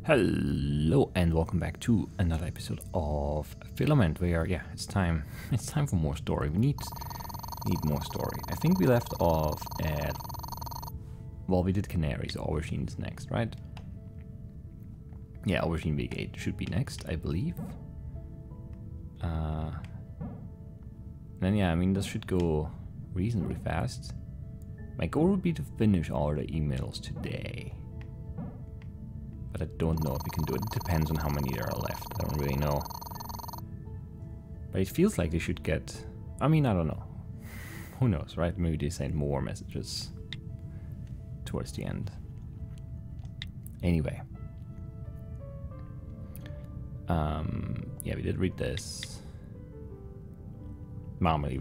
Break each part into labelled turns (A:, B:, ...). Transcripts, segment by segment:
A: Hello and welcome back to another episode of Filament where, yeah, it's time for more story. We need more story. I think we left off at, well, we did Canaries, Aubergine's next, right? Yeah, Aubergine Week 8 should be next, I believe. Then yeah, I mean, this should go reasonably fast. My goal would be to finish all the emails today. But I don't know if we can do it. It depends on how many there are left. I don't really know. But it feels like they should get... I mean, I don't know. Who knows, right? Maybe they send more messages towards the end. Anyway. Yeah, we did read this. Marmalade,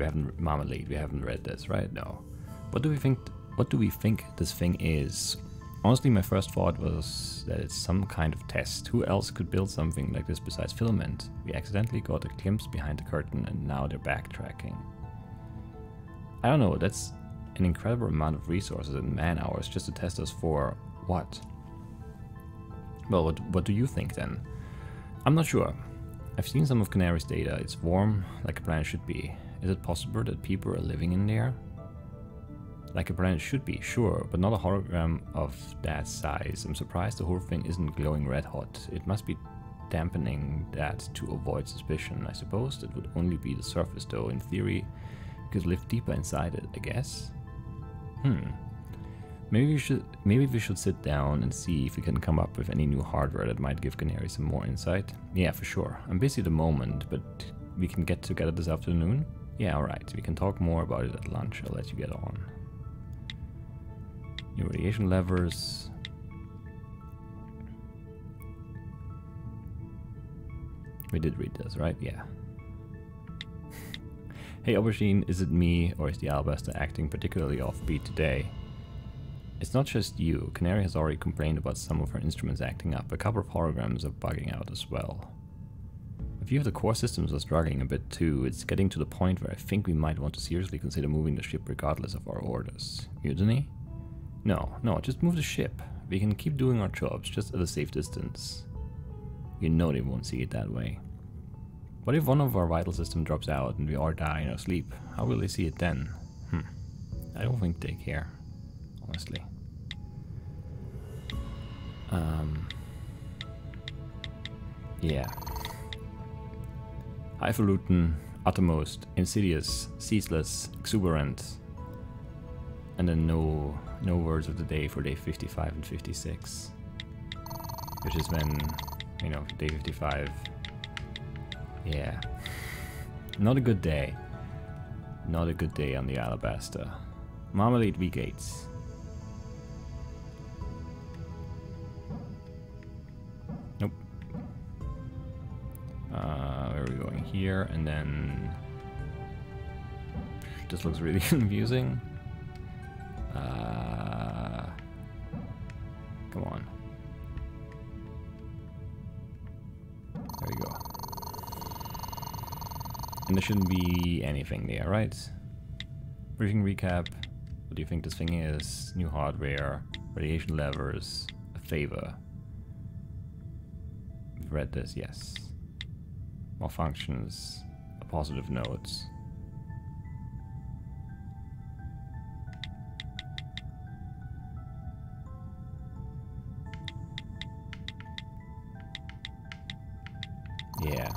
A: we haven't read this, right? No. What do we think this thing is? Honestly, my first thought was that it's some kind of test. Who else could build something like this besides Filament? We accidentally got a glimpse behind the curtain and now they're backtracking. I don't know, that's an incredible amount of resources and man hours just to test us for what? Well, what do you think then? I'm not sure. I've seen some of Canary's data. It's warm, like a planet should be. Is it possible that people are living in there? Like a planet should be, sure, but not a hologram of that size. I'm surprised the whole thing isn't glowing red hot. It must be dampening that to avoid suspicion. I suppose it would only be the surface though. In theory, you could live deeper inside it, I guess. Maybe we should sit down and see if we can come up with any new hardware that might give Canary some more insight. Yeah, for sure. I'm busy at the moment, but we can get together this afternoon? Yeah, alright. We can talk more about it at lunch. I'll let you get on. New radiation levers. We did read this, right? Yeah. Hey Aubergine, is it me or is the Alabaster acting particularly offbeat today? It's not just you. Canary has already complained about some of her instruments acting up. A couple of holograms are bugging out as well. A few of the core systems are struggling a bit too. It's getting to the point where I think we might want to seriously consider moving the ship regardless of our orders. Mutiny? No, just move the ship. We can keep doing our jobs, just at a safe distance. You know they won't see it that way. What if one of our vital system drops out and we all die in our sleep? How will they see it then? I don't think they care, honestly. Yeah. Highfalutin, uttermost, insidious, ceaseless, exuberant. And then no words of the day for day 55 and 56. Which is when, you know, day 55. Yeah. Not a good day. Not a good day on the Alabaster. Marmalade Week 8. Nope. Where are we going? Here, and then... This looks really confusing. Come on. There we go. And there shouldn't be anything there, right? Briefing recap. What do you think this thing is? New hardware, radiation levers, a favor. We've read this, yes. Malfunctions, a positive note. Yeah.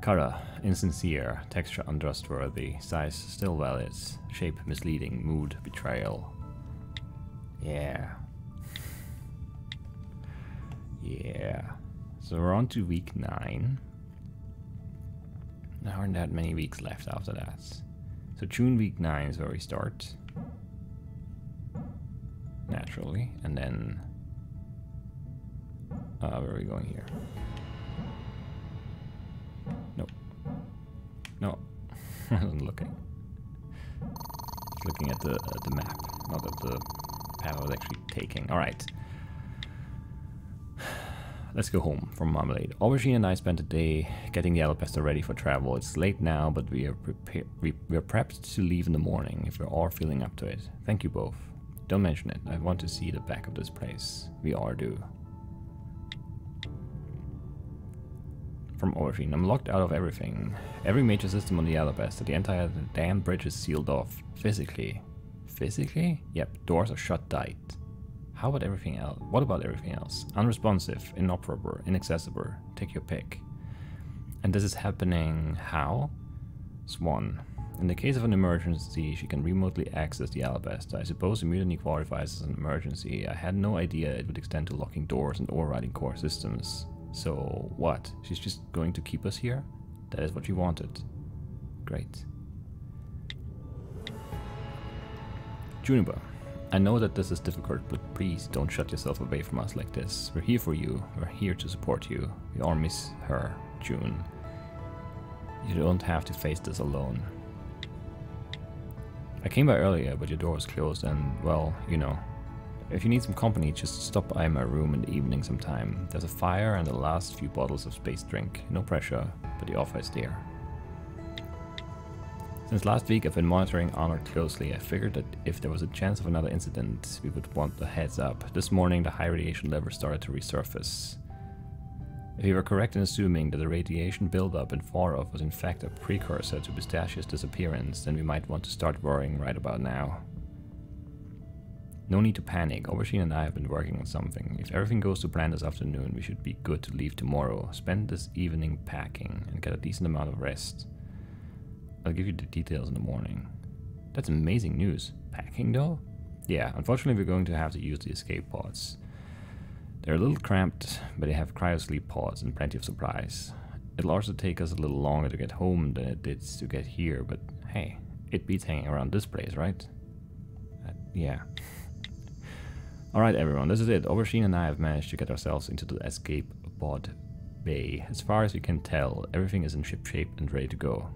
A: Color, insincere. Texture, untrustworthy. Size, still valid. Shape, misleading. Mood, betrayal. Yeah. Yeah. So we're on to week 9. There aren't that many weeks left after that. So June week 9 is where we start. Naturally. And then... where are we going here? No, I wasn't looking. I was looking at the map, not at the path I was actually taking. Alright. Let's go home from Marmalade. Aubergine and I spent a day getting the Alabaster ready for travel. It's late now, but we are prepped to leave in the morning if we're all feeling up to it. Thank you both. Don't mention it. I want to see the back of this place. We all do. From Aubergine. I'm locked out of everything. Every major system on the Alabaster. The entire damn bridge is sealed off. Physically. Physically? Yep, doors are shut tight. How about everything else? What about everything else? Unresponsive, inoperable, inaccessible. Take your pick. And this is happening how? Swan. In the case of an emergency, she can remotely access the Alabaster. I suppose the mutiny qualifies as an emergency. I had no idea it would extend to locking doors and overriding core systems. So what? She's just going to keep us here? That is what she wanted. Great. Juniper. I know that this is difficult, but please don't shut yourself away from us like this. We're here for you. We're here to support you. We all miss her, June. You don't have to face this alone. I came by earlier, but your door was closed and, well, you know. If you need some company, just stop by my room in the evening sometime. There's a fire and the last few bottles of space drink. No pressure, but the offer is there. Since last week I've been monitoring Honor closely. I figured that if there was a chance of another incident, we would want a heads up. This morning the high radiation level started to resurface. If you were correct in assuming that the radiation buildup in Farov was in fact a precursor to Pistachia's disappearance, then we might want to start worrying right about now. No need to panic. Aubergine and I have been working on something. If everything goes to plan this afternoon, we should be good to leave tomorrow. Spend this evening packing and get a decent amount of rest. I'll give you the details in the morning. That's amazing news. Packing though? Yeah, unfortunately we're going to have to use the escape pods. They're a little cramped, but they have cryosleep pods and plenty of supplies. It'll also take us a little longer to get home than it did to get here, but hey, it beats hanging around this place, right? Yeah. Alright everyone, this is it. Aubergine and I have managed to get ourselves into the escape pod bay. As far as we can tell, everything is in ship shape and ready to go.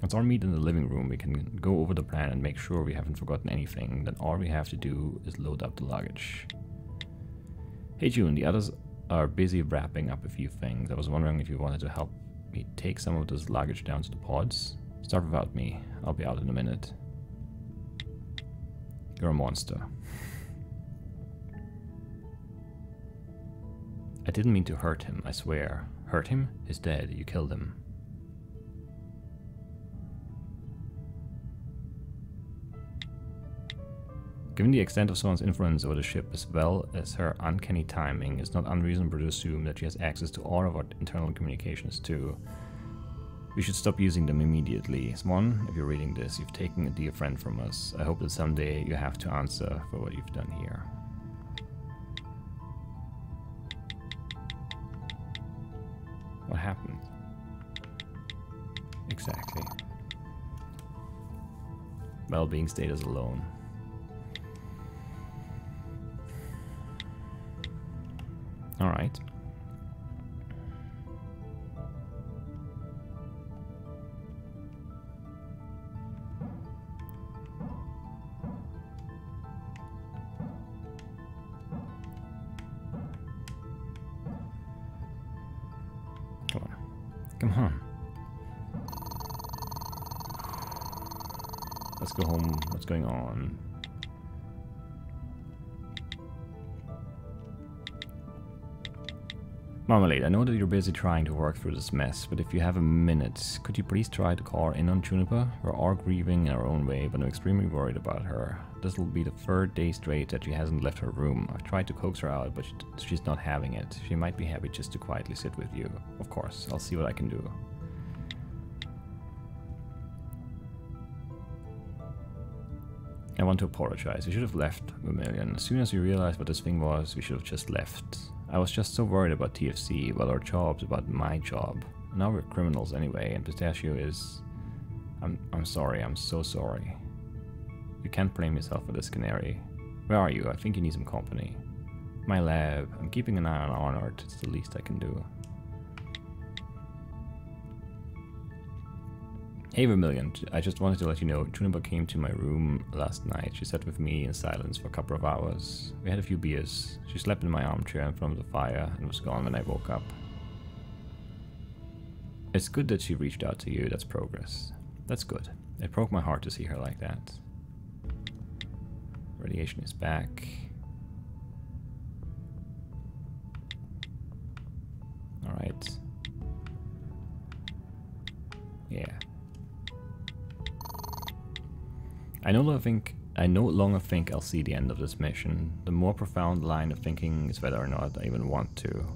A: Once our meet in the living room, we can go over the plan and make sure we haven't forgotten anything. Then all we have to do is load up the luggage. Hey June, the others are busy wrapping up a few things. I was wondering if you wanted to help me take some of this luggage down to the pods. Start without me. I'll be out in a minute. You're a monster. I didn't mean to hurt him, I swear. Hurt him? He's dead. You killed him. Given the extent of someone's influence over the ship as well as her uncanny timing, it's not unreasonable to assume that she has access to all of our internal communications too. We should stop using them immediately. Swan, if you're reading this, you've taken a dear friend from us. I hope that someday you have to answer for what you've done here. What happened? Exactly. Well-being status alone. All right. Come on. Come on. Let's go home. What's going on? Marmalade, I know that you're busy trying to work through this mess, but if you have a minute, could you please try to call in on Juniper? We're all grieving in our own way, but I'm extremely worried about her. This will be the third day straight that she hasn't left her room. I've tried to coax her out, but she's not having it. She might be happy just to quietly sit with you. Of course, I'll see what I can do. I want to apologize. We should have left, Vermilion. As soon as we realized what this thing was, we should have just left. I was just so worried about TFC, about our jobs, about my job. Now we're criminals anyway, and Pistachio is... I'm sorry, I'm so sorry. You can't blame yourself for this, Canary. Where are you? I think you need some company. My lab. I'm keeping an eye on Arnold. It's the least I can do. Hey Vermilion, I just wanted to let you know, Juniper came to my room last night. She sat with me in silence for a couple of hours. We had a few beers. She slept in my armchair in front of the fire and was gone when I woke up. It's good that she reached out to you, that's progress. That's good. It broke my heart to see her like that. Radiation is back. Alright. Yeah. I no longer think I'll see the end of this mission. The more profound line of thinking is whether or not I even want to.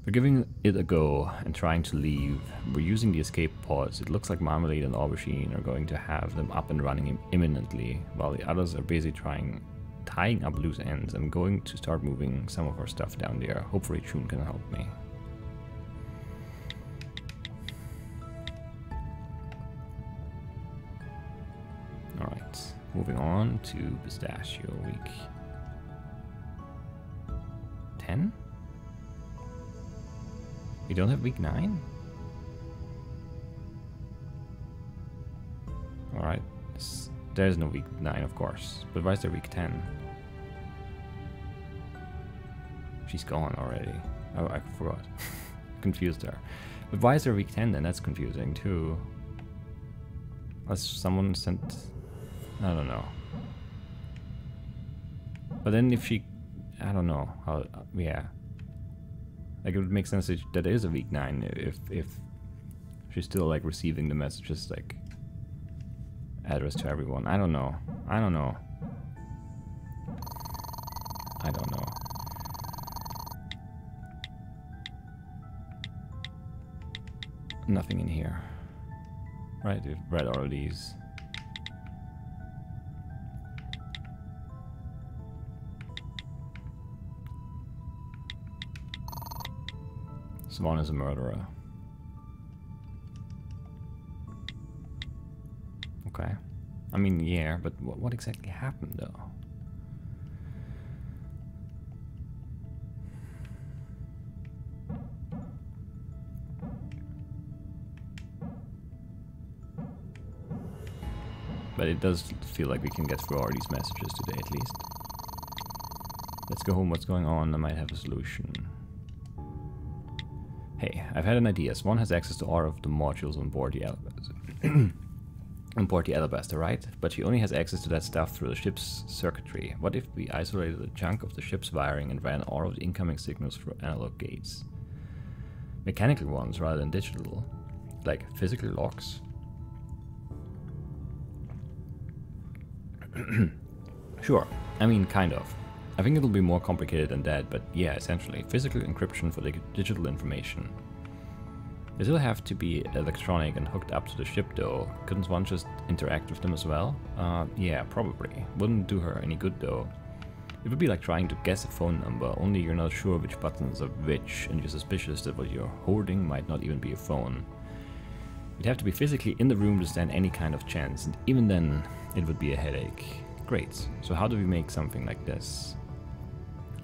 A: We're giving it a go and trying to leave. We're using the escape pods. It looks like Marmalade and Aubergine are going to have them up and running imminently, while the others are busy tying up loose ends. I'm going to start moving some of our stuff down there. Hopefully Chun can help me. Alright, moving on to Pistachio Week 10? We don't have week 9? Alright, there's no week 9 of course, but why is there week 10? She's gone already. Oh, I forgot. Confused her. But why is there week 10 then? That's confusing too. Unless someone sent... I don't know. But then if she... I don't know how... yeah. Like it would make sense that there is a week 9 if she's still like receiving the messages like addressed to everyone. I don't know. I don't know. I don't know. Nothing in here. Right, we've read all of these. Swan is a murderer. Okay. I mean, yeah, but what exactly happened, though? But it does feel like we can get through all these messages today, at least. Let's go home. What's going on? I might have a solution. Hey, I've had an idea. Swan has access to all of the modules on board the Alabaster. On board the Alabaster, right? But she only has access to that stuff through the ship's circuitry. What if we isolated a chunk of the ship's wiring and ran all of the incoming signals through analog gates? Mechanical ones rather than digital. Like physical locks? Sure. I mean, kind of. I think it'll be more complicated than that, but yeah, essentially. Physical encryption for the digital information. They still have to be electronic and hooked up to the ship though. Couldn't one just interact with them as well? Yeah, probably. Wouldn't do her any good though. It would be like trying to guess a phone number, only you're not sure which buttons are which, and you're suspicious that what you're holding might not even be a phone. You'd have to be physically in the room to stand any kind of chance, and even then, it would be a headache. Great, so how do we make something like this?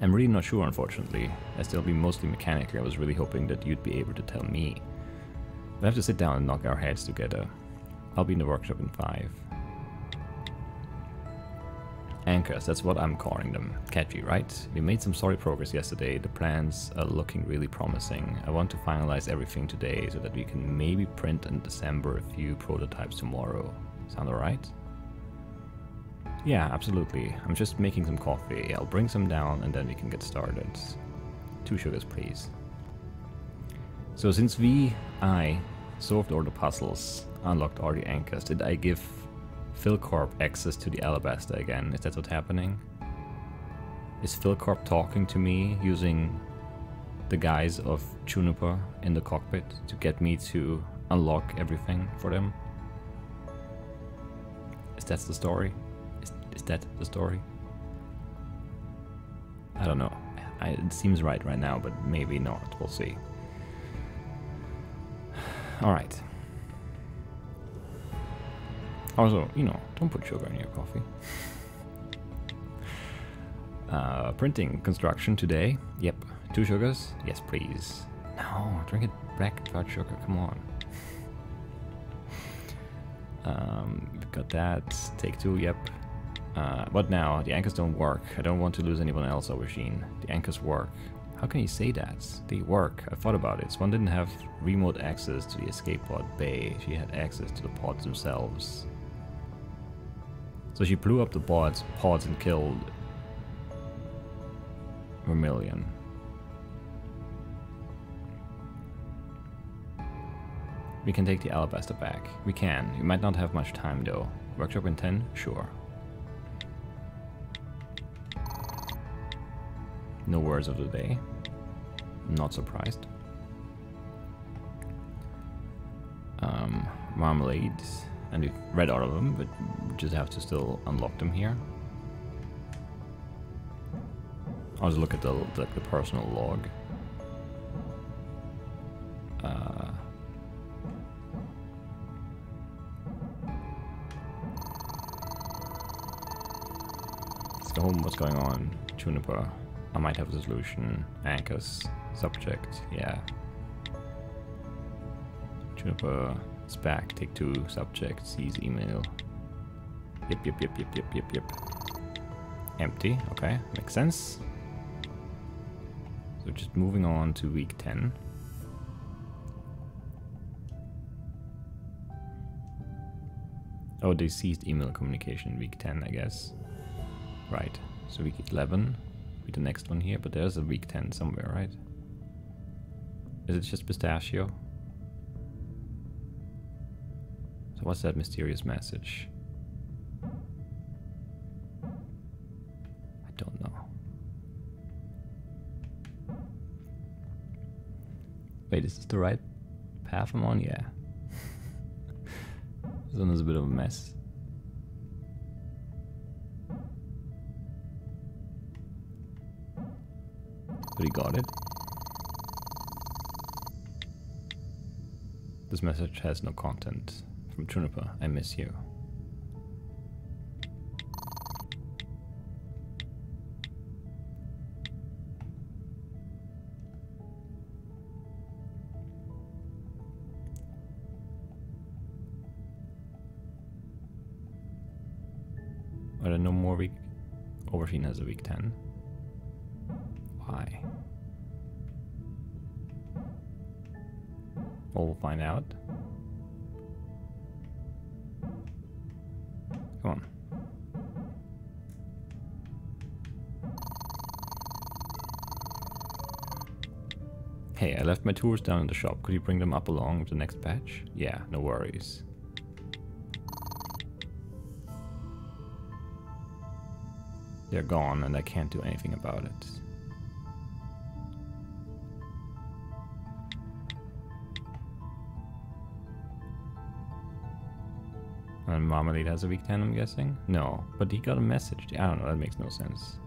A: I'm really not sure, unfortunately, as they'll be mostly mechanical. I was really hoping that you'd be able to tell me. We'll have to sit down and knock our heads together. I'll be in the workshop in 5. Anchors, that's what I'm calling them. Catchy, right? We made some solid progress yesterday. The plans are looking really promising. I want to finalize everything today so that we can maybe print and assemble a few prototypes tomorrow. Sound alright? Yeah, absolutely. I'm just making some coffee. I'll bring some down and then we can get started. 2 sugars, please. So since I solved all the puzzles, unlocked all the anchors, did I give Philcorp access to the Alabaster again? Is that what's happening? Is Philcorp talking to me using the guise of Juniper in the cockpit to get me to unlock everything for them? Is that the story? Is that the story? I don't know. It seems right now, but maybe not. We'll see. Alright. Also, you know, don't put sugar in your coffee. Printing construction today. Yep. 2 sugars? Yes, please. No, drink it black without sugar. Come on. Got that. Take 2. Yep. What now? The anchors don't work. I don't want to lose anyone else, Aubergine. The anchors work. How can you say that? They work. I thought about it. Swan didn't have remote access to the escape pod bay. She had access to the pods themselves. So she blew up the pods and killed Vermilion. We can take the Alabaster back. We can. We might not have much time though. Workshop in 10? Sure. No words of the day. Not surprised. Marmalades. And we've read all of them, but we just have to still unlock them here. I'll just look at the personal log. Let's go home. What's going on? Juniper. I might have a solution. Anchors. Subject. Yeah. Juniper. It's back. Take 2. Subject. Sees email. Yep. Empty. Okay. Makes sense. So just moving on to week 10. Oh, they ceased email communication in week 10, I guess. Right. So week 11 be the next one here, but there's a week 10 somewhere, right? Is it just pistachio? So what's that mysterious message? I don't know. Wait, is this the right path I'm on? Yeah. This one is a bit of a mess. But he got it. This message has no content. From Juniper, I miss you. Are there no more week? Overseen has a week 10. Why? Well, we'll find out. Come on. Hey, I left my tools down in the shop. Could you bring them up along with the next batch? Yeah, no worries. They're gone and I can't do anything about it. And Marmalade has a week 10, I'm guessing? No, but he got a message. I don't know, that makes no sense.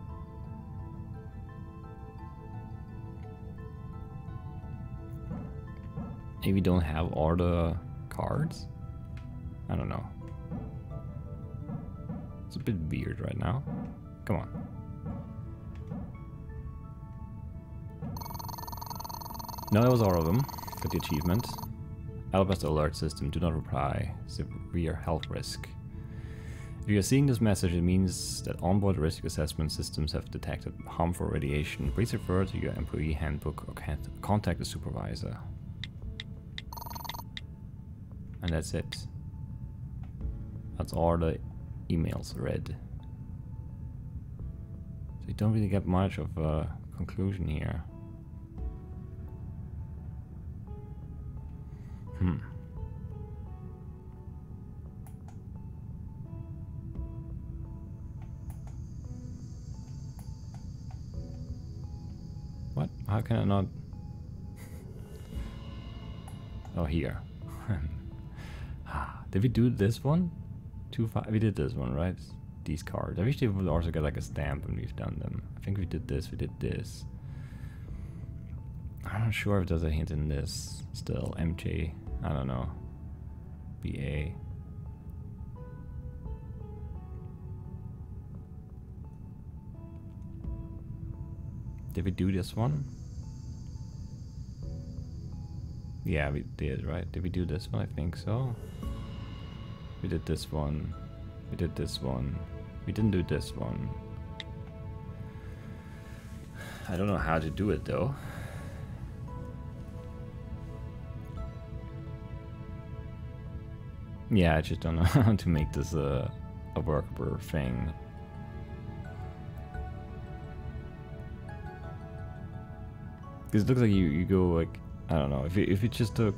A: Maybe we don't have all the cards? I don't know. It's a bit weird right now. Come on. No, that was all of them. Got the achievement. Alabaster alert system, do not reply. Severe health risk. If you are seeing this message, it means that onboard risk assessment systems have detected harmful radiation. Please refer to your employee handbook or contact the supervisor. And that's it. That's all the emails read. So you don't really get much of a conclusion here. What? How can I not? Oh, here. Did we do this one? 2-5. We did this one, right? These cards. I wish they would also get like a stamp when we've done them. I think we did this. We did this. I'm not sure if there's a hint in this. Still, MJ. I don't know. BA. Did we do this one? Yeah, we did, right? Did we do this one? I think so. We did this one. We did this one. We didn't do this one. I don't know how to do it though. Yeah, I just don't know how to make this a workable thing. Because it looks like you go like, I don't know, if you just took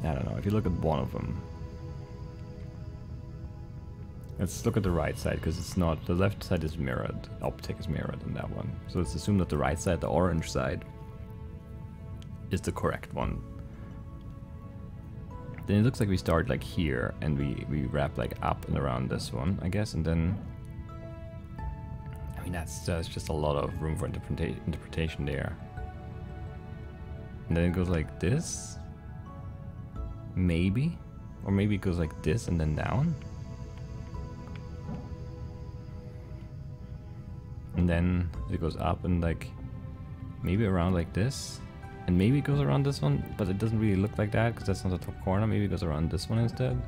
A: I don't know, if you look at one of them. Let's look at the right side, because it's not, the left side is mirrored. Optic is mirrored on that one. So let's assume that the right side, the orange side, is the correct one. Then it looks like we start like here, and we wrap like up and around this one, I guess, and then... I mean, that's just a lot of room for interpretation there. And then it goes like this? Maybe? Or maybe it goes like this and then down? And then it goes up and like maybe around like this, and maybe it goes around this one, but it doesn't really look like that because that's not the top corner. Maybe it goes around this one instead.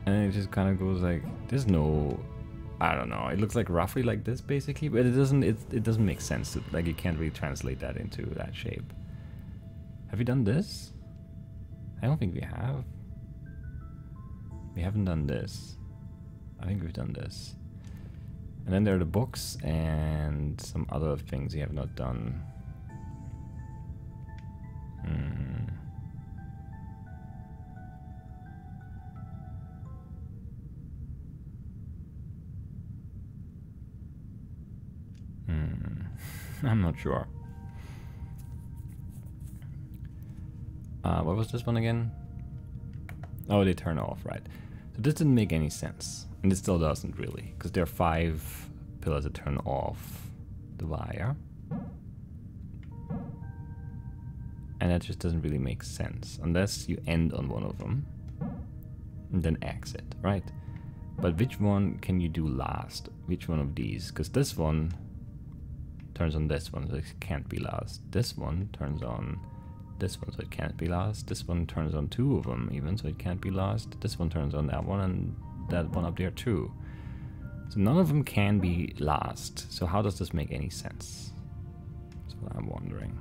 A: And it just kind of goes like, there's no, I don't know, it looks like roughly like this basically, but it doesn't make sense to, like, you can't really translate that into that shape. Have we done this? I don't think we have. We haven't done this. I think we've done this. And then there are the books and some other things we have not done. I'm not sure. What was this one again? Oh, they turn off, right. So this didn't make any sense. And it still doesn't really, because there are 5 pillars that turn off the wire. And that just doesn't really make sense, unless you end on one of them and then exit, right? But which one can you do last? Which one of these? Because this one turns on this one, so it can't be last. This one turns on this one, so it can't be last. This one turns on 2 of them even, so it can't be last. This one turns on that one and that one up there too. So none of them can be last. So how does this make any sense? That's what I'm wondering.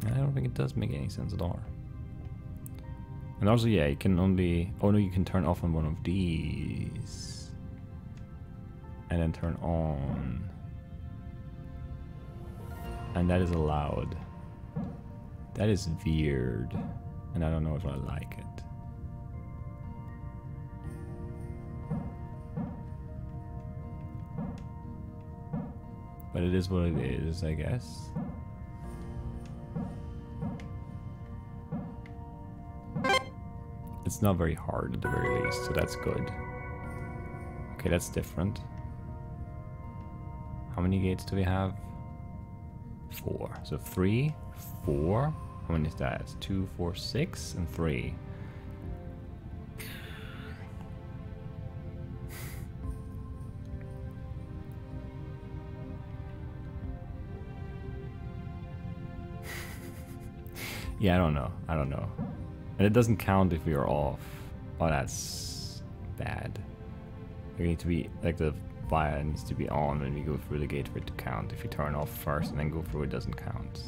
A: I don't think it does make any sense at all. And also, yeah, you can only... Oh no, you can turn off on one of these. And then turn on. And that is allowed. That is weird. And I don't know if I like it. But it is what it is, I guess. It's not very hard at the very least, so that's good. Okay, that's different. How many gates do we have? 4. So 3, 4. How many is that? It's 2, 4, 6, and 3. Yeah, I don't know. I don't know. And it doesn't count if we are off. Oh, that's bad. We need to be, like, the wire needs to be on when we go through the gate for it to count. If you turn off first and then go through, it doesn't count.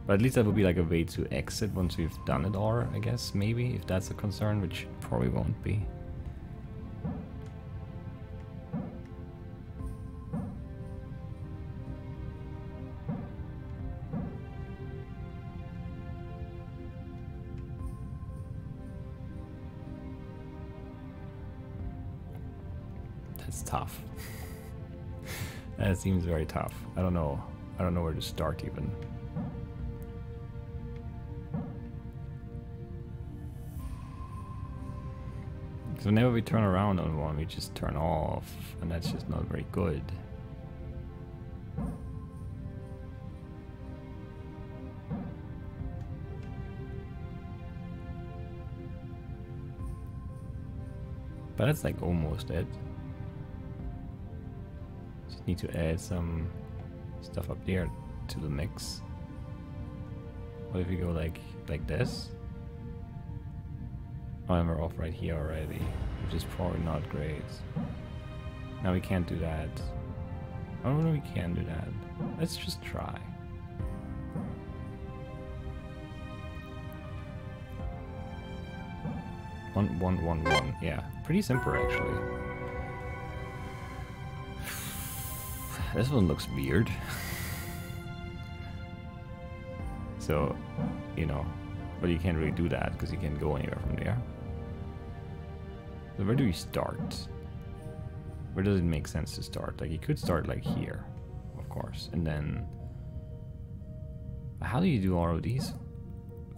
A: But at least that would be like a way to exit once we've done it, or I guess maybe, if that's a concern, which probably won't be. That's tough. That seems very tough. I don't know where to start even. So whenever we turn around on one, we just turn off, and that's just not very good. But that's like almost it. Just need to add some stuff up there to the mix. What if we go like this? Oh, and we're off right here already, which is probably not great. Now we can't do that. I don't know if we can do that. Let's just try. One, one, one, one. Yeah, pretty simple actually. This one looks weird. So, you know, but you can't really do that because you can't go anywhere from there. So where do we start? Where does it make sense to start? Like, you could start like here, of course, and then how do you do all of these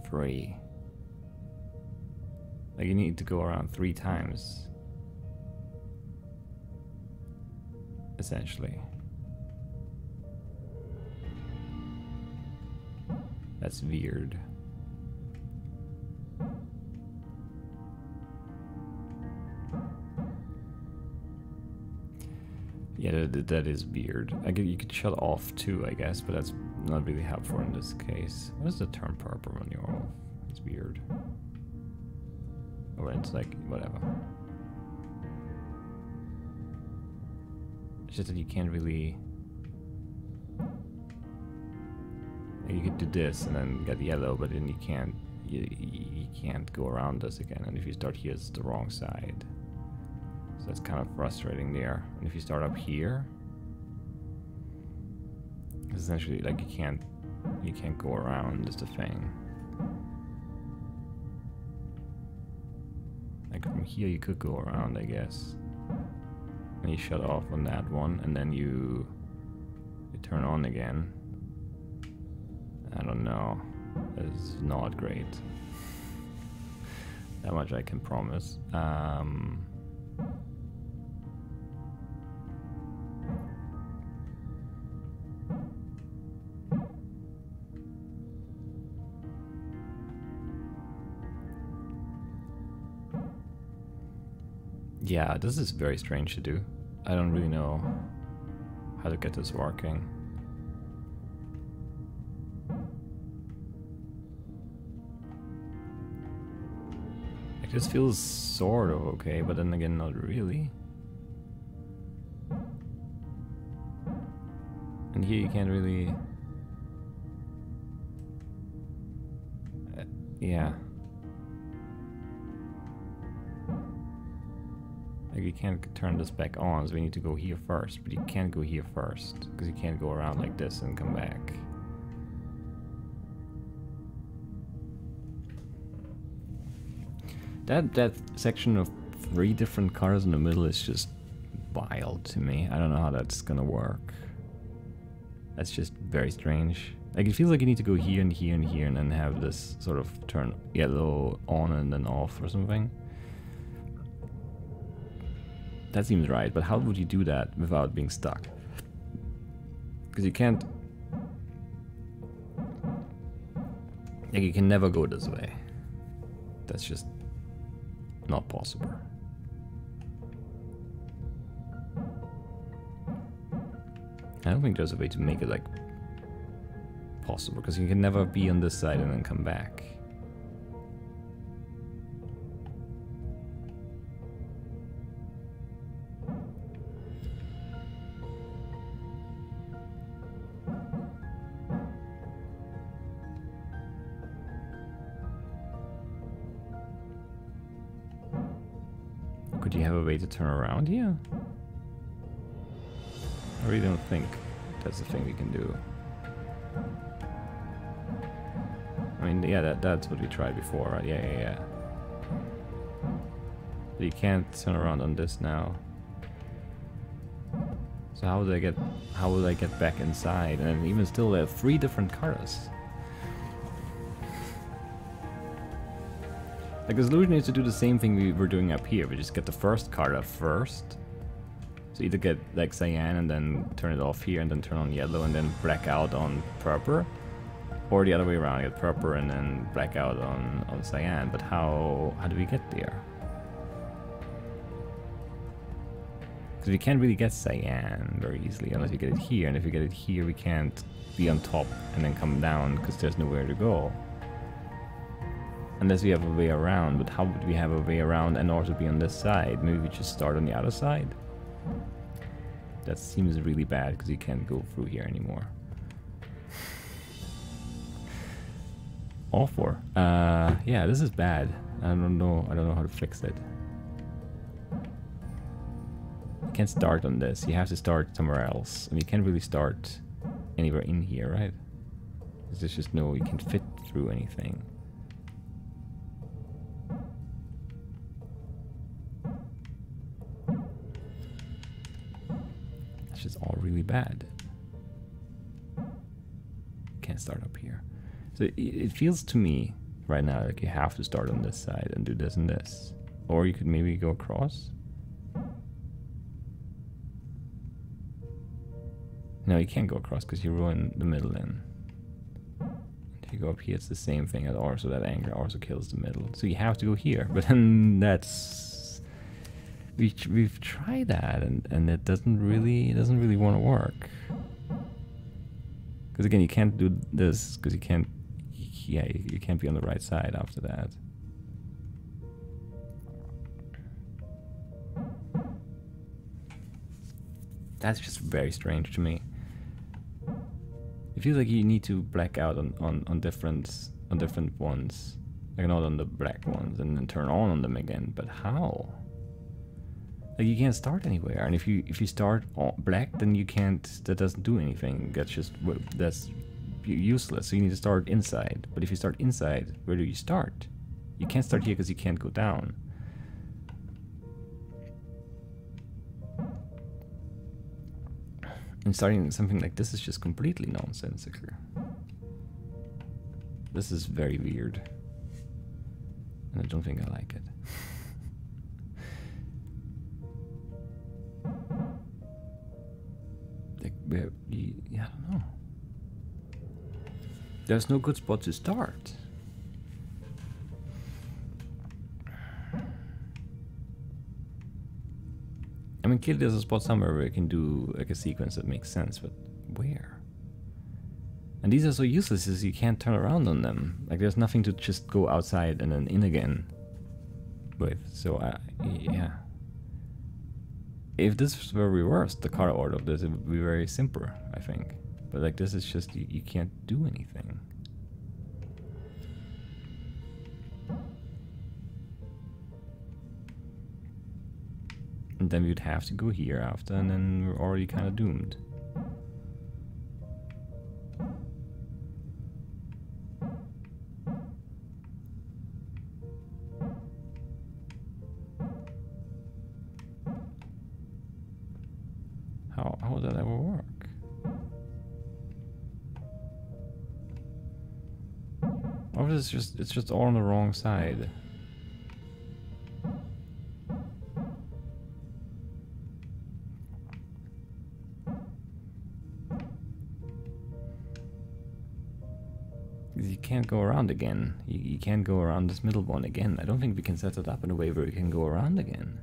A: 3? Like, you need to go around 3 times, essentially. That's weird. Yeah, that is weird. You could shut off too, I guess, but that's not really helpful in this case. What is the turn purple when you're off? It's weird. Or it's like, whatever. It's just that you can't really... Like, you could do this and then get yellow, but then you can't go around this again. And if you start here, it's the wrong side. So that's kind of frustrating there. And if you start up here, it's essentially like you can't go around is the thing. Like from here you could go around, I guess. And you shut off on that one, and then you turn on again. I don't know. That is not great. That much I can promise. Yeah, this is very strange to do. I don't really know how to get this working. Like, this feels sort of okay, but then again, not really. And here you can't really... yeah. Like, you can't turn this back on, so we need to go here first, but you can't go here first, because you can't go around like this and come back. That section of 3 different colors in the middle is just wild to me. I don't know how that's gonna work. That's just very strange. Like, it feels like you need to go here and here and here and then have this sort of turn yellow on and then off or something. That seems right, but how would you do that without being stuck? Because you can't... like, you can never go this way. That's just not possible. I don't think there's a way to make it, like, possible, because you can never be on this side and then come back. Could you have a way to turn around here? I really don't think that's the thing we can do. I mean, yeah, that's what we tried before, right? Yeah. But you can't turn around on this now. So how would I get back inside? And even still, there are 3 different colors. Like, the solution is to do the same thing we were doing up here. We just get the first color first. So either get like cyan and then turn it off here and then turn on yellow and then black out on purple. Or the other way around, get purple and then black out on cyan. But how do we get there? Because we can't really get cyan very easily unless we get it here. And if we get it here, we can't be on top and then come down because there's nowhere to go. Unless we have a way around, but how would we have a way around and also be on this side? Maybe we just start on the other side? That seems really bad because you can't go through here anymore. Awful. Yeah, this is bad. I don't know how to fix it. You can't start on this. You have to start somewhere else. And you can't really start anywhere in here, right? There's just no, you can't fit through anything. It's just all really bad. Can't start up here. So it feels to me right now like you have to start on this side and do this and this. Or you could maybe go across. No, you can't go across because you ruin the middle then. If you go up here, it's the same thing at R, so that angle also kills the middle. So you have to go here, but then that's... We've tried that, and it doesn't really want to work. Because again, you can't do this, because you can't... Yeah, you can't be on the right side after that. That's just very strange to me. It feels like you need to black out on different ones, like not on the black ones, and then turn on them again. But how? Like you can't start anywhere, and if you start black, then you can't. That doesn't do anything. That's useless. So you need to start inside. But if you start inside, where do you start? You can't start here because you can't go down. And starting something like this is just completely nonsensical. This is very weird. And I don't think I like it. Like, yeah, I don't know. There's no good spot to start. I mean, clearly there's a spot somewhere where you can do like a sequence that makes sense, but where? And these are so useless as you can't turn around on them. Like there's nothing to just go outside and then in again with. So yeah. If this were reversed, the color order of this, it would be very simple, I think. But like this is just, you can't do anything. And then we'd have to go here after, and then we're already kind of doomed. How would that ever work? Or is it's just all on the wrong side? You can't go around again. You can't go around this middle one again. I don't think we can set it up in a way where we can go around again.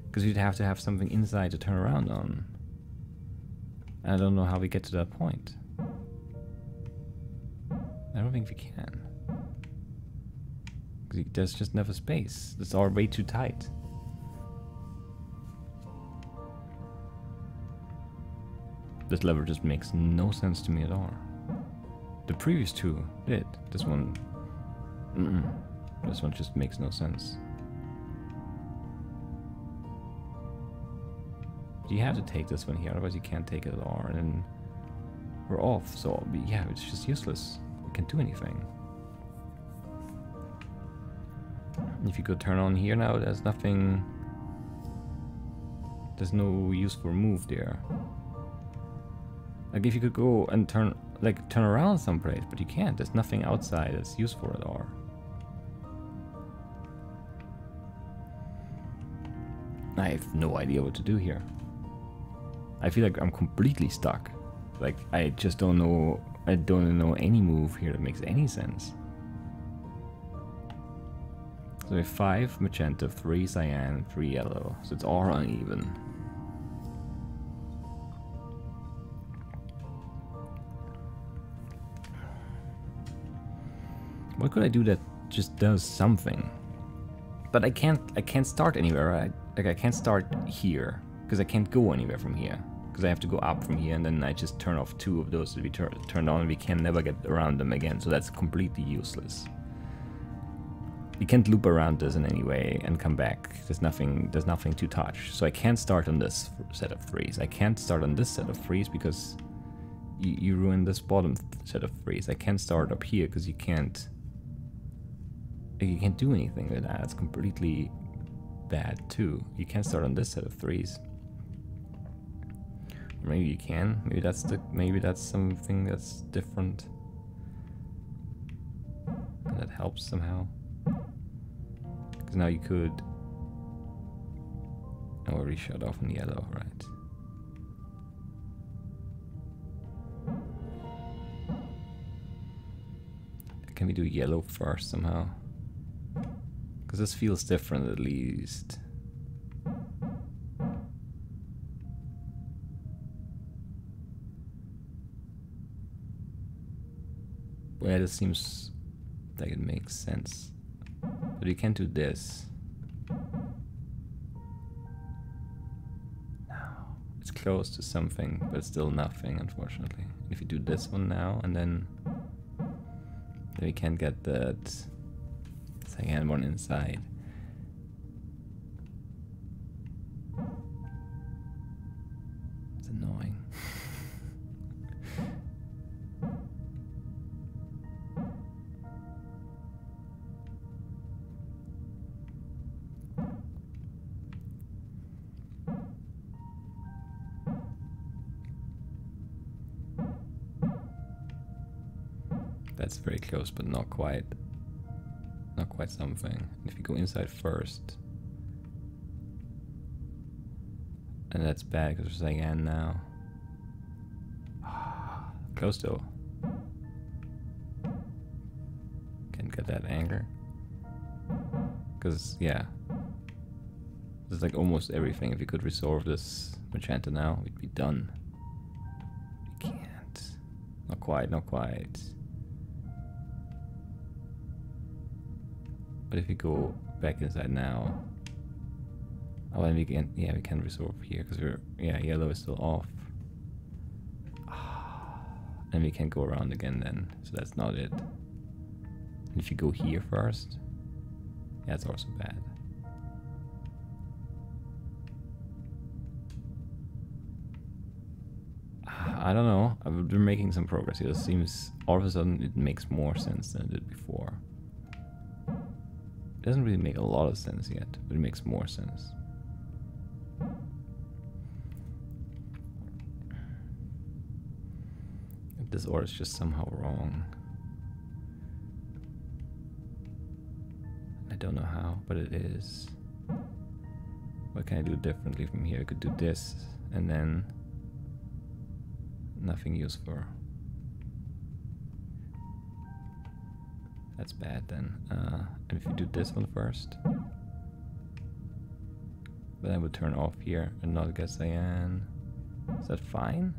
A: Because you'd have to have something inside to turn around on. And I don't know how we get to that point. I don't think we can. Because there's just never space. It's all way too tight. This lever just makes no sense to me at all. The previous two did. This one... This one just makes no sense. You have to take this one here, otherwise you can't take it at all, and then we're off. So yeah, it's just useless. We can't do anything. If you could turn on here now, there's nothing. There's no useful move there. Like if you could go and turn around someplace, but you can't. There's nothing outside that's useful at all. I have no idea what to do here. I feel like I'm completely stuck. Like I just don't know. I don't know any move here that makes any sense. So we have 5 magenta, 3 cyan, 3 yellow. So it's all uneven. What could I do that just does something? But I can't start anywhere, right? Like I can't start here because I can't go anywhere from here. Because I have to go up from here, and then I just turn off 2 of those to be turned on, and we can never get around them again. So that's completely useless. You can't loop around this in any way and come back. There's nothing to touch. So I can't start on this set of 3s. I can't start on this set of 3s because you ruin this bottom set of 3s. I can't start up here because you can't do anything with that. It's completely bad too. You can't start on this set of 3s. Or maybe you can. Maybe that's something that's different. And that helps somehow. Because now you could already shut off in yellow, right? Can we do yellow first somehow? Because this feels different at least. Well, this seems like it makes sense. But we can't do this. No. It's close to something, but still nothing, unfortunately. If you do this one now, and then we can't get that second one inside. It's annoying. That's very close, but not quite. Not quite something. If you go inside first, and that's bad because we're saying and now. Close though. Can't get that angle. Because yeah, it's like almost everything. If you could resolve this magenta now, we'd be done. We can't. Not quite. Not quite. But if we go back inside now, oh, and we can, yeah, we can resolve here because we're, yeah, yellow is still off. And we can go around again then, so that's not it. And if you go here first, yeah, it's also bad. I don't know. I've been making some progress here. It seems all of a sudden it makes more sense than it did before. It doesn't really make a lot of sense yet, but it makes more sense. This order is just somehow wrong. I don't know how, but it is. What can I do differently from here? I could do this, and then nothing useful. That's bad then. And if you do this one first, then I would turn off here and not get cyan. Is that fine?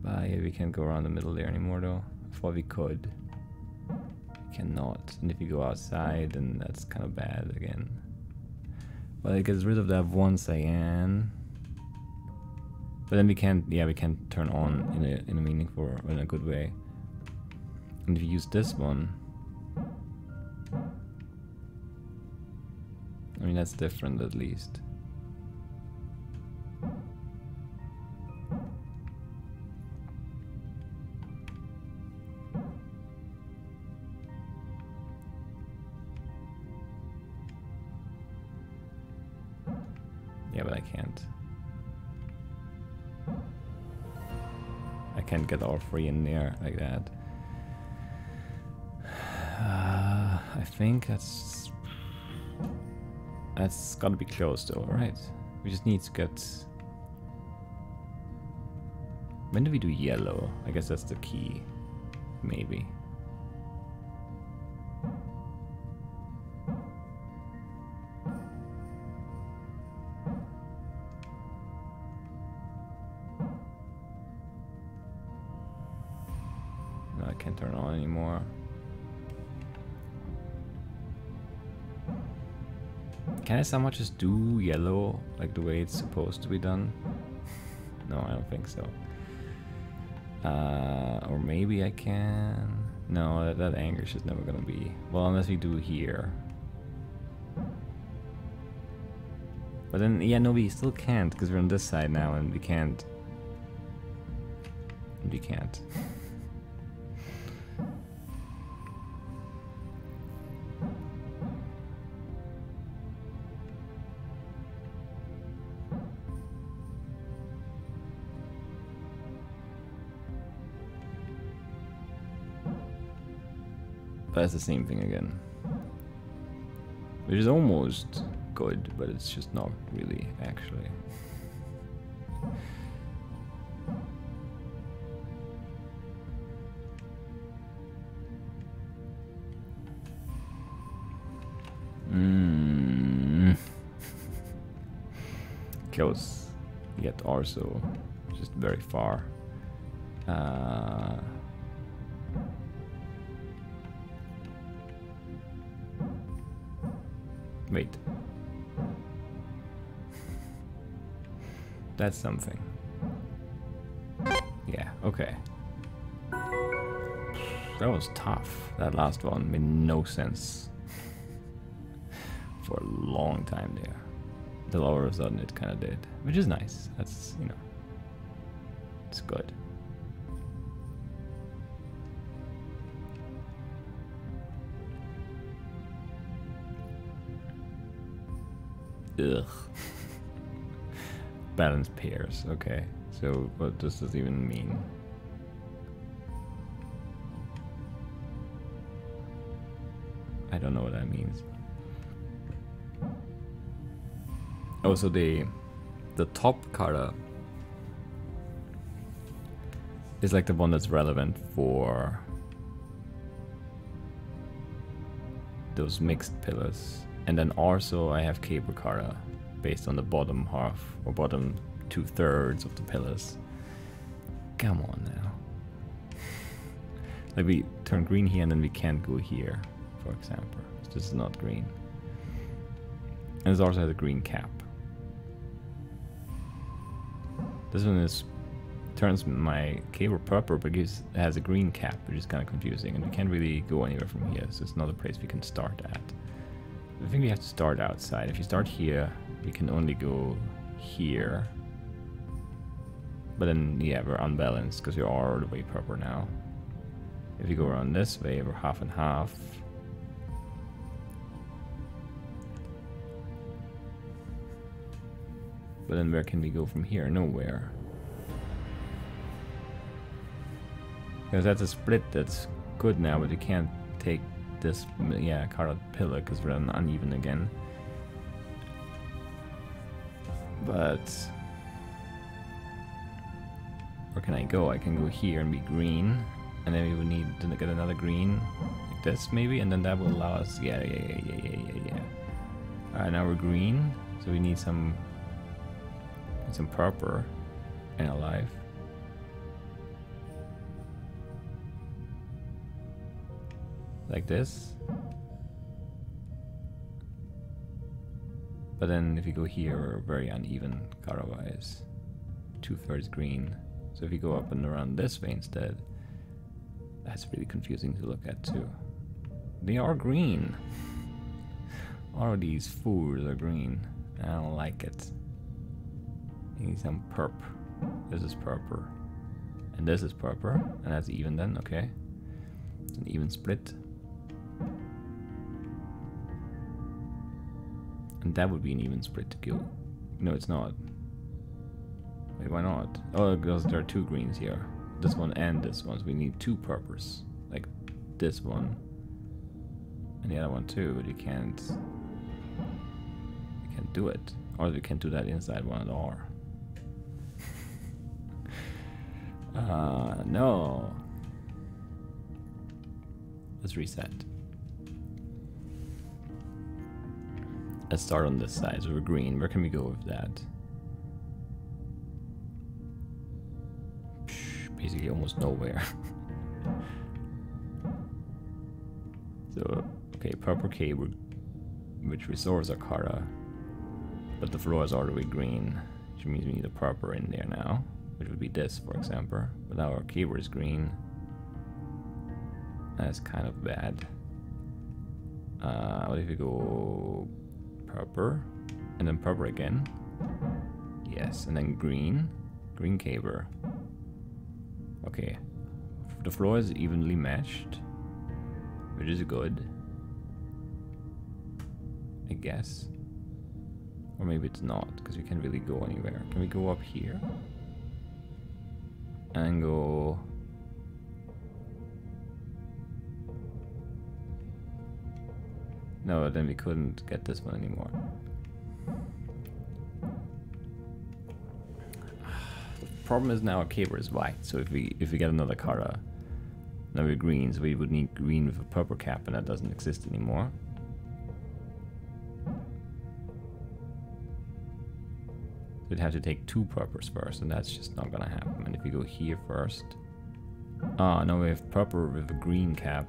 A: Yeah, we can't go around the middle there anymore though. I thought we could. We cannot. And if you go outside, then that's kind of bad again. But it gets rid of that one cyan. But then we can't, yeah, we can't turn on in a meaningful or in a good way. And if you use this one, I mean, that's different at least. Yeah, but I can't. I can't get all three in there like that. I think that's gotta be close though, right? We just need to get... When do we do yellow? I guess that's the key. Maybe. No, I can't turn on anymore. Can I somehow just do yellow like the way it's supposed to be done? No, I don't think so. Or maybe I can... No, that angle is just never gonna be... Well, unless we do here. But then, yeah, no, we still can't, because we're on this side now, and we can't. We can't. But it's the same thing again. Which is almost good, but it's just not really, actually. Close, yet also just very far. Wait. That's something. Yeah, okay. That was tough. That last one made no sense. For a long time there. Till all of a sudden it kind of did. Which is nice. That's, you know. It's good. Ugh. Balance pairs, okay. So what does this even mean? I don't know what that means. Oh, so the top color is like the one that's relevant for those mixed pillars. And then also I have cable color based on the bottom half or bottom 2/3 of the pillars. Come on now. Like we turn green here and then we can't go here, for example. So this is not green. And this also has a green cap. This one turns my cable purple because it has a green cap, which is kind of confusing, and we can't really go anywhere from here, so it's not a place we can start at. I think we have to start outside. If you start here, we can only go here. But then, yeah, we're unbalanced because we're all the way purple now. If you go around this way, we're half and half. But then where can we go from here? Nowhere. Because that's a split that's good now, but you can't take this, yeah, colored pillar because we're uneven again. But where can I go? I can go here and be green, and then we would need to get another green like this maybe, and then that will allow us. Yeah. Alright, now we're green, so we need some purple in our life. Like this. But then if you go here, we're very uneven color-wise. 2/3 green. So if you go up and around this way instead, that's really confusing to look at too. They are green. All of these fools are green. I don't like it. You need some purp. This is purple. And this is purple. And that's even then, okay. It's an even split. And that would be an even split to go. No, it's not. Wait, why not? Oh, because there are two greens here. This one and this one. So we need two purples. Like this one. And the other one too, but you can't do it. Or we can't do that inside one at all. No. Let's reset. Let's start on this side, so we're green. Where can we go with that? Basically almost nowhere. So, okay, purple cable, which restores our color. But the floor is already green, which means we need a purple in there now, which would be this, for example. But now our cable is green. That's kind of bad. What if we go purple? And then purple again. Yes, and then green. Green caber. Okay. The floor is evenly matched, which is good, I guess. Or maybe it's not, because we can't really go anywhere. Can we go up here? And go... No, then we couldn't get this one anymore. The problem is now our caber is white, so if we get another color, now we're green, so we would need green with a purple cap, and that doesn't exist anymore. We'd have to take 2 purples first, and that's just not gonna happen. And if we go here first... Ah, now we have purple with a green cap.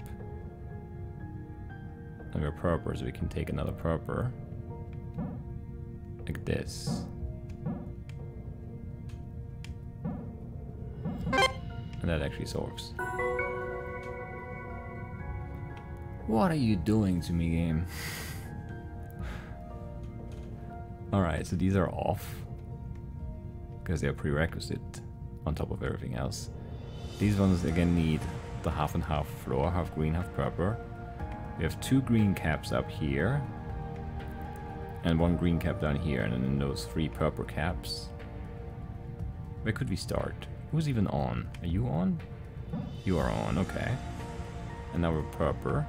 A: And we're purple, so we can take another purple. Like this. And that actually solves. What are you doing to me, game? Alright, so these are off. Because they're prerequisite on top of everything else. These ones again need the half and half floor, half green, half purple. We have 2 green caps up here. And 1 green cap down here, and then those 3 purple caps. Where could we start? Who's even on? Are you on? You are on, okay. And now we're purple.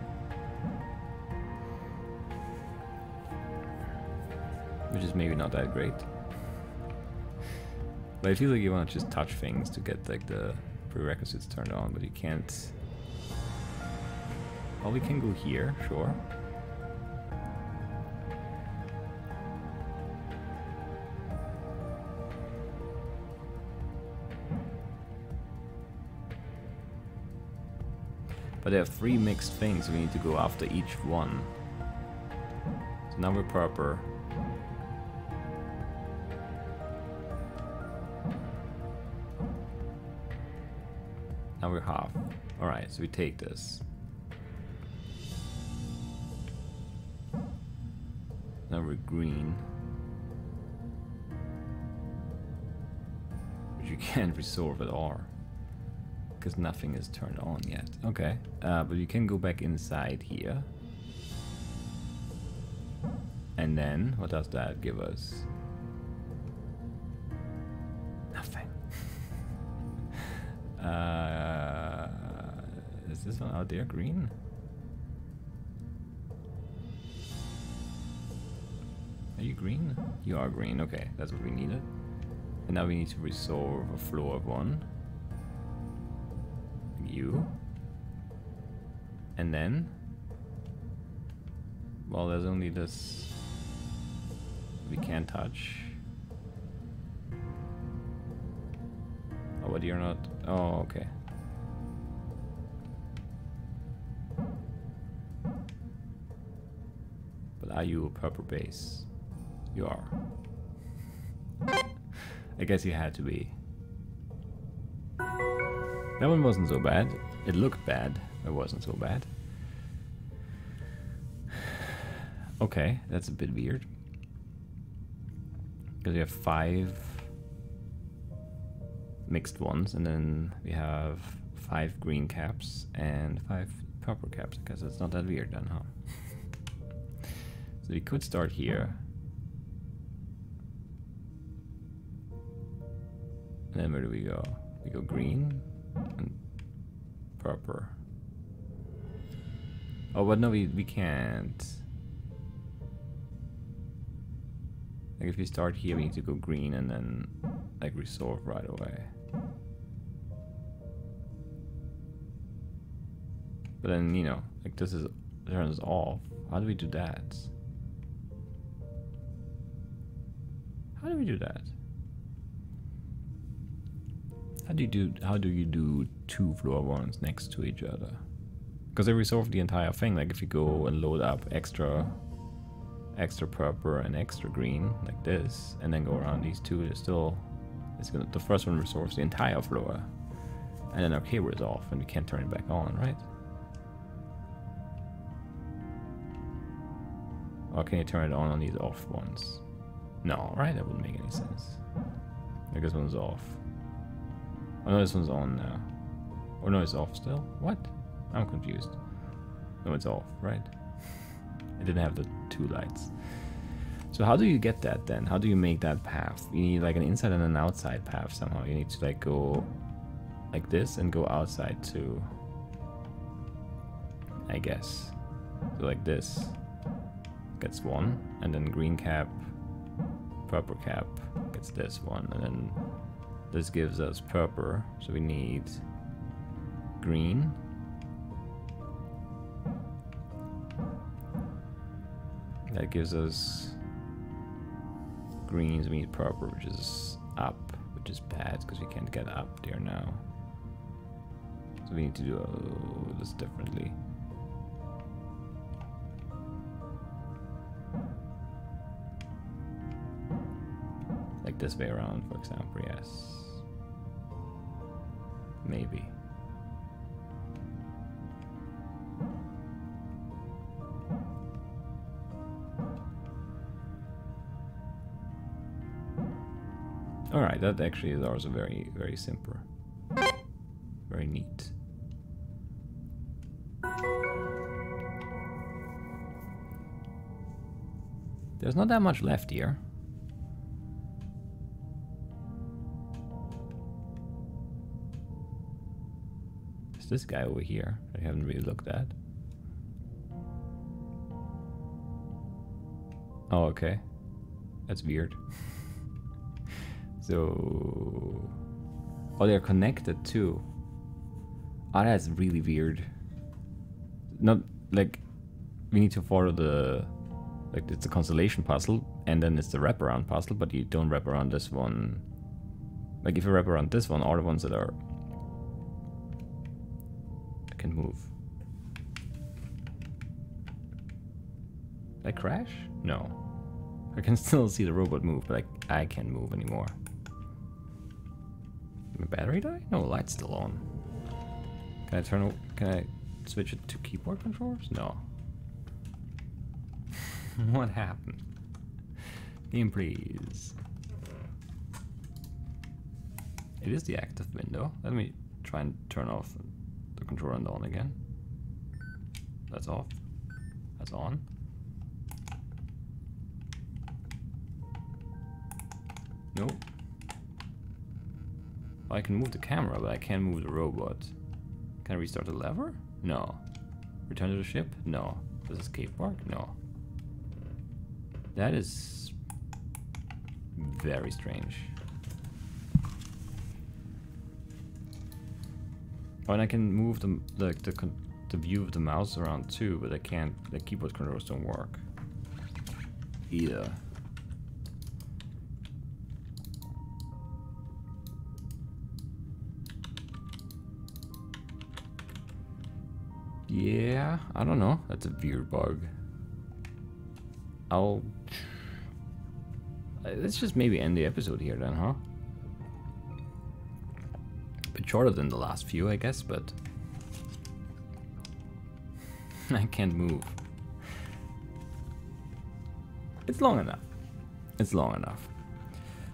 A: Which is maybe not that great. But I feel like you want to just touch things to get like the prerequisites turned on, but you can't. Well, we can go here, sure. But there are 3 mixed things, so we need to go after each one. So now we're purple. Now we're half. Alright, so we take this. Now we're green. Which you can't resolve at all. Because nothing is turned on yet. Okay, but you can go back inside here. And then, what does that give us? Nothing. Is this one out there green? Are you green? You are green, okay, that's what we needed. And now we need to resolve a floor of 1. You. And then, well, there's only this we can't touch. Oh, but you're not. Oh, okay. But are you a purple base? You are. I guess you had to be. That one wasn't so bad. It looked bad. It wasn't so bad. Okay, that's a bit weird. Because we have 5 mixed ones, and then we have 5 green caps and 5 purple caps. I guess that's not that weird then, huh? So we could start here. And then where do we go? We go green and purple. Oh, but no, we can't. Like if you start here, we need to go green and then like resolve right away. But then, you know, like this is turns off. How do we do that? How do we do that? How do you do 2 floor ones next to each other? Because they resolve the entire thing. Like if you go and load up extra purple and extra green like this, and then go around these 2, there's still the first one resolves the entire floor, and then our cable is off and we can't turn it back on, right? Or can you turn it on these off ones? No, right? That wouldn't make any sense. Like this one's off. Oh no, this one's on now. Oh no, it's off still? What? I'm confused. No, it's off, right? It didn't have the two lights. So how do you get that then? How do you make that path? You need like an inside and an outside path somehow. You need to like go like this and go outside too, I guess. So like this gets one, and then green cap, purple cap gets this one, and then this gives us purple, so we need green. That gives us green, so we need purple, which is up, which is bad because we can't get up there now. So we need to do this differently. Like this way around, for example, yes. Maybe. Alright, that actually is also very, very simple. Very neat. There's not that much left here. There's this guy over here I haven't really looked at. Oh, okay. That's weird. So... Oh, they're connected too. Oh, that's really weird. Not, like, we need to follow the... Like, it's a constellation puzzle, and then it's the wraparound puzzle, but you don't wrap around this one. Like, if you wrap around this one, all the ones that are... I can move. Did I crash? No. I can still see the robot move, but I can't move anymore. Did my battery die? No, the light's still on. Can I can I switch it to keyboard controllers? No. What happened? Game, please. It is the active window. Let me try and turn off the controller and on again. That's off. That's on. Nope. I can move the camera, but I can't move the robot. Can I restart the lever? No. Return to the ship? No. Does escape work? No. That is very strange. Oh, and I can move the view of the mouse around too, but I can't. The keyboard controls don't work either. Yeah, I don't know. That's a weird bug. Let's just maybe end the episode here then, huh? A bit shorter than the last few, I guess, but I can't move. It's long enough. It's long enough.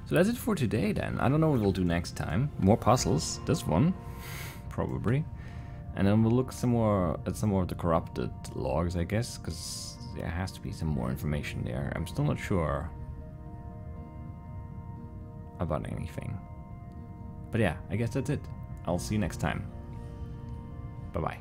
A: So that's it for today then. I don't know what we'll do next time. More puzzles. This one, probably. And then we'll look some more at some more of the corrupted logs, I guess, because there has to be some more information there. I'm still not sure about anything. But yeah, I guess that's it. I'll see you next time. Bye-bye.